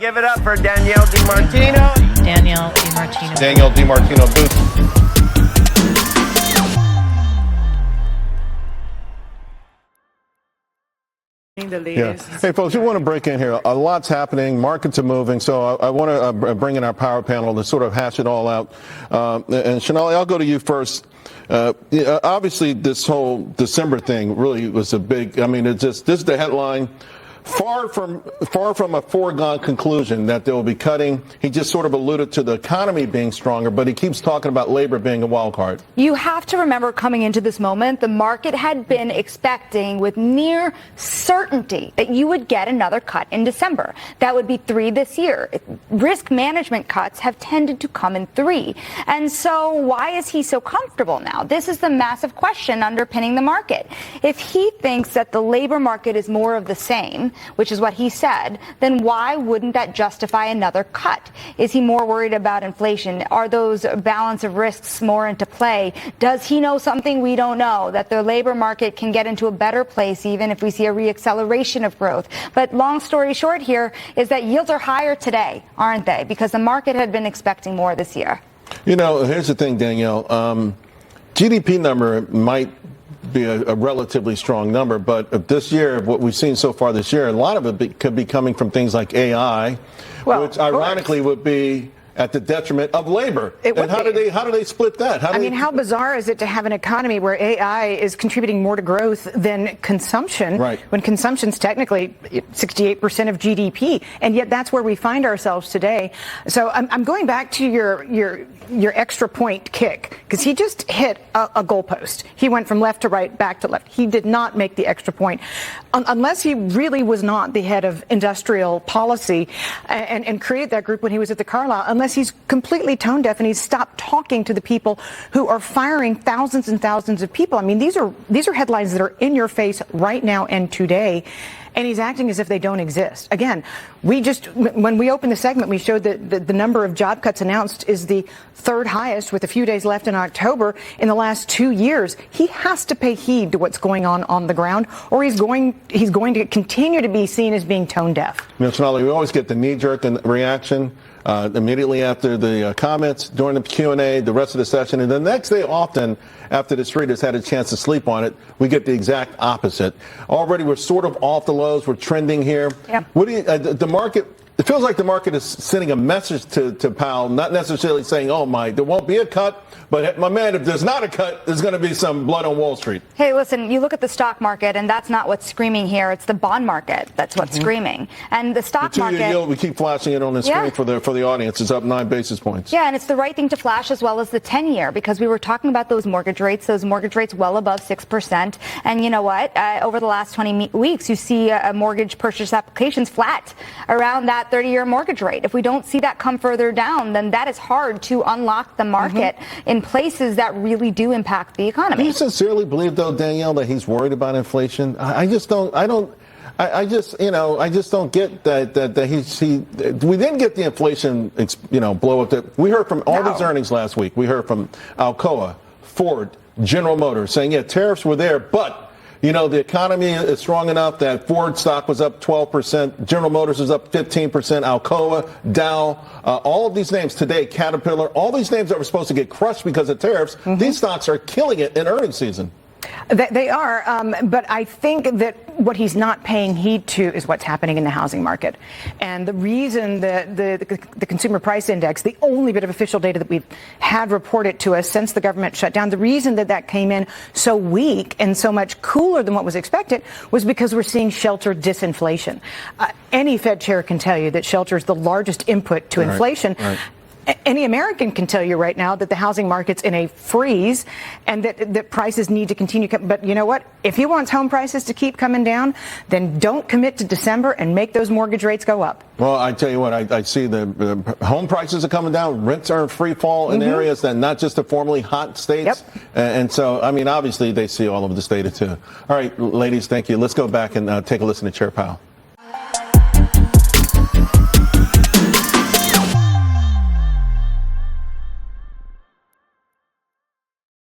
Give it up for Danielle DiMartino. Danielle DiMartino. Danielle DiMartino Booth. Yeah. Hey, folks, we want to break in here. A lot's happening. Markets are moving. So I want to bring in our power panel to sort of hash it all out. And Chanel, I'll go to you first. Obviously, this whole December thing really was a big, this is the headline. Far from a foregone conclusion that they will be cutting. He just sort of alluded to the economy being stronger, but he keeps talking about labor being a wild card. You have to remember, coming into this moment, the market had been expecting with near certainty that you would get another cut in December. That would be 3 this year. Risk management cuts have tended to come in 3. And so why is he so comfortable now? This is the massive question underpinning the market. If he thinks that the labor market is more of the same, which is what he said, then why wouldn't that justify another cut? Is he more worried about inflation? Are those balance of risks more into play? Does he know something we don't know, that the labor market can get into a better place even if we see a reacceleration of growth? But long story short here is that yields are higher today, aren't they? Because the market had been expecting more this year. You know, here's the thing, Danielle. GDP number might be a relatively strong number, but this year, what we've seen so far this year, a lot of it could be coming from things like AI, which ironically would be at the detriment of labor. And how do they split that? How bizarre is it to have an economy where AI is contributing more to growth than consumption, right, when consumption's technically 68% of GDP, and yet that's where we find ourselves today. So I'm going back to your extra point kick, because he just hit a goalpost. He went from left to right, back to left. He did not make the extra point. Unless he really was not the head of industrial policy and created that group when he was at the Carlyle, unless he's completely tone deaf and he's stopped talking to the people who are firing thousands and thousands of people. I mean, these are headlines that are in your face right now and today. And he's acting as if they don't exist. Again, when we opened the segment, we showed that the number of job cuts announced is the 3rd highest, with a few days left in October, in the last 2 years. He has to pay heed to what's going on the ground, or he's going to continue to be seen as being tone deaf. Ms. Riley, we always get the knee-jerk reaction immediately after the comments, during the Q&A, the rest of the session, and the next day, often after the street has had a chance to sleep on it, we get the exact opposite. Already, we're sort of off the lows. We're trending here. Yep. What do you, the market? It feels like the market is sending a message to Powell, not necessarily saying, there won't be a cut. But, my man, if there's not a cut, there's going to be some blood on Wall Street. Hey, listen, you look at the stock market, and that's not what's screaming here. It's the bond market that's what's screaming. And the stock market... Yield, we keep flashing it on the screen for the audience. It's up 9 basis points. Yeah, and it's the right thing to flash, as well as the 10-year, because we were talking about those mortgage rates well above 6%. And you know what? Over the last 20 weeks, you see mortgage purchase applications flat around that 30-year mortgage rate. If we don't see that come further down, then that is hard to unlock the market in places that really do impact the economy. Do you sincerely believe, though, Danielle, that he's worried about inflation? I just don't get that we didn't get the inflation, blow up. We heard from all these earnings last week. We heard from Alcoa, Ford, General Motors saying, tariffs were there, but the economy is strong enough that Ford stock was up 12%, General Motors is up 15%, Alcoa, Dow, all of these names today, Caterpillar, all these names that were supposed to get crushed because of tariffs, these stocks are killing it in earnings season. They are, but I think that what he's not paying heed to is what's happening in the housing market. And the reason that the Consumer Price Index, the only bit of official data that we've had reported to us since the government shut down, the reason that came in so weak and so much cooler than what was expected was because we're seeing shelter disinflation. Any Fed chair can tell you that shelter is the largest input to inflation. Right. Any American can tell you right now that the housing market's in a freeze and that prices need to continue. But you know what? If he wants home prices to keep coming down, then don't commit to December and make those mortgage rates go up. Well, I tell you what, I see the home prices are coming down. Rents are in free fall in areas that not just the formerly hot states. Yep. And so, obviously, they see all of this data, too. All right, ladies, thank you. Let's go back and take a listen to Chair Powell.